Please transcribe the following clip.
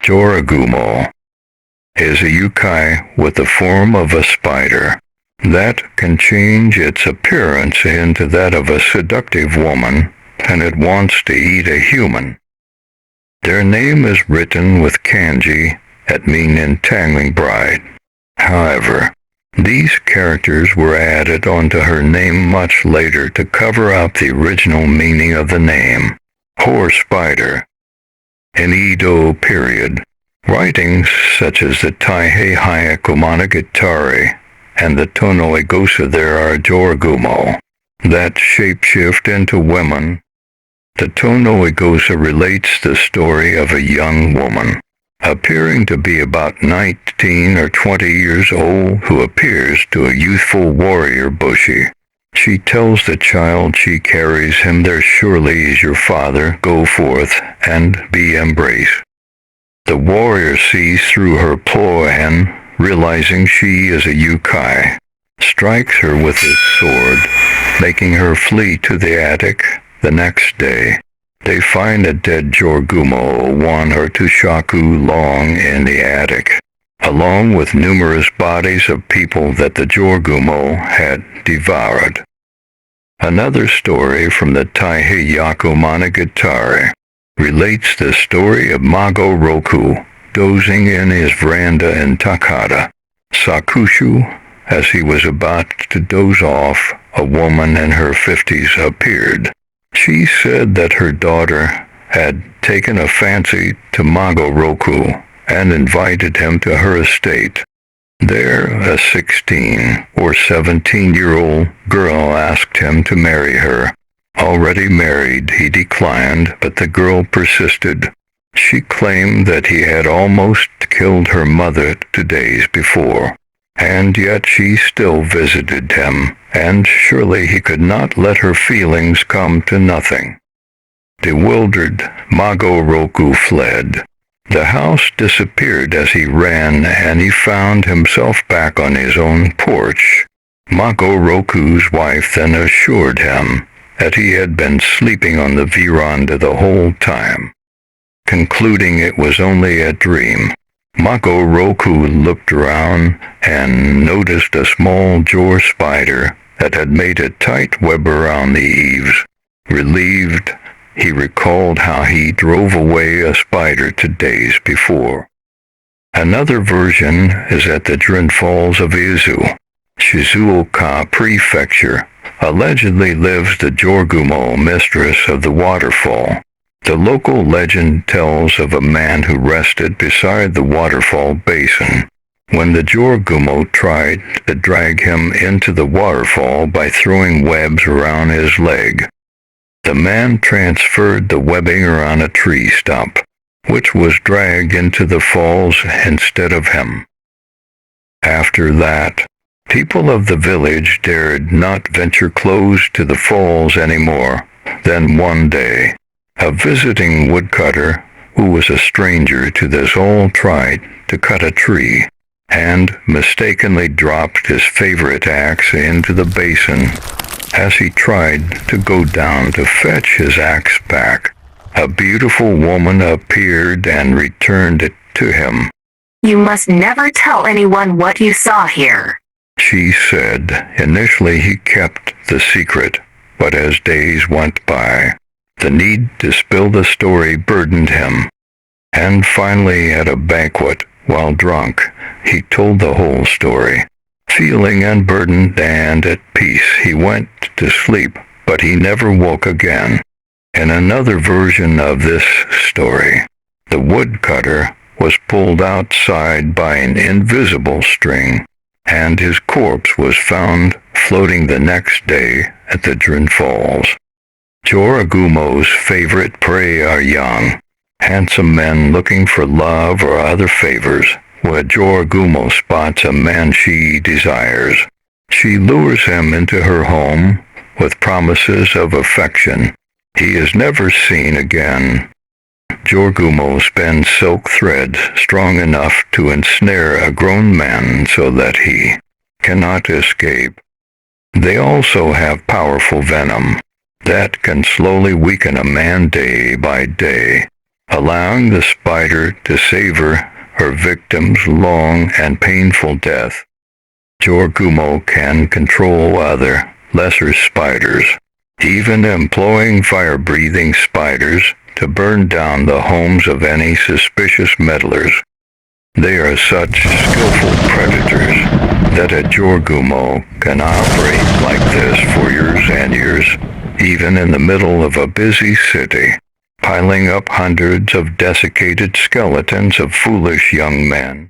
Jorōgumo is a yokai with the form of a spider that can change its appearance into that of a seductive woman, and it wants to eat a human. Their name is written with kanji that mean Entangling Bride. However, these characters were added onto her name much later to cover up the original meaning of the name, Whore Spider. In Edo period, writings such as the Taihei Hyaku Monogatari and the Tonoigosa there are Jorōgumo that shapeshift into women. The Tonoigosa relates the story of a young woman, appearing to be about 19 or 20 years old, who appears to a youthful warrior bushi. She tells the child she carries him, "There surely is your father, go forth and be embraced." The warrior sees through her ploy and, realizing she is a yokai, strikes her with his sword, making her flee to the attic. The next day, they find a dead Jorōgumo 1 or 2 shaku long in the attic, along with numerous bodies of people that the Jorōgumo had devoured. Another story from the Taihei Hyaku Monogatari relates the story of Mago Roku dozing in his veranda in Takata. Sakushu, as he was about to doze off, a woman in her 50s appeared. She said that her daughter had taken a fancy to Mago Roku and invited him to her estate. There, a 16 or 17-year-old girl asked him to marry her. Already married, he declined, but the girl persisted. She claimed that he had almost killed her mother 2 days before, and yet she still visited him, and surely he could not let her feelings come to nothing. Bewildered, Mago Roku fled. The house disappeared as he ran, and he found himself back on his own porch. Mago Roku's wife then assured him that he had been sleeping on the veranda the whole time. Concluding it was only a dream, Mago Roku looked around and noticed a small jor spider that had made a tight web around the eaves. Relieved, he recalled how he drove away a spider 2 days before. Another version is at the Drin Falls of Izu, Shizuoka Prefecture. Allegedly lives the Jorōgumo, mistress of the waterfall. The local legend tells of a man who rested beside the waterfall basin when the Jorōgumo tried to drag him into the waterfall by throwing webs around his leg. The man transferred the webbing around a tree stump, which was dragged into the falls instead of him. After that, people of the village dared not venture close to the falls anymore. Then one day, a visiting woodcutter, who was a stranger to this all, tried to cut a tree, and mistakenly dropped his favorite axe into the basin. As he tried to go down to fetch his axe back, a beautiful woman appeared and returned it to him. "You must never tell anyone what you saw here," she said. Initially he kept the secret, but as days went by, the need to spill the story burdened him, and finally at a banquet, while drunk, he told the whole story. Feeling unburdened and at peace, he went to sleep, but he never woke again. In another version of this story, the woodcutter was pulled outside by an invisible string, and his corpse was found floating the next day at the Drin Falls. Jorōgumo's favorite prey are young, handsome men looking for love or other favors. When Jorōgumo spots a man she desires, she lures him into her home with promises of affection. He is never seen again. Jorōgumo spins silk threads strong enough to ensnare a grown man so that he cannot escape. They also have powerful venom that can slowly weaken a man day by day. allowing the spider to savor her victim's long and painful death. Jorōgumo can control other, lesser spiders, even employing fire-breathing spiders to burn down the homes of any suspicious meddlers. They are such skillful predators that a Jorōgumo can operate like this for years and years, even in the middle of a busy city, piling up hundreds of desiccated skeletons of foolish young men.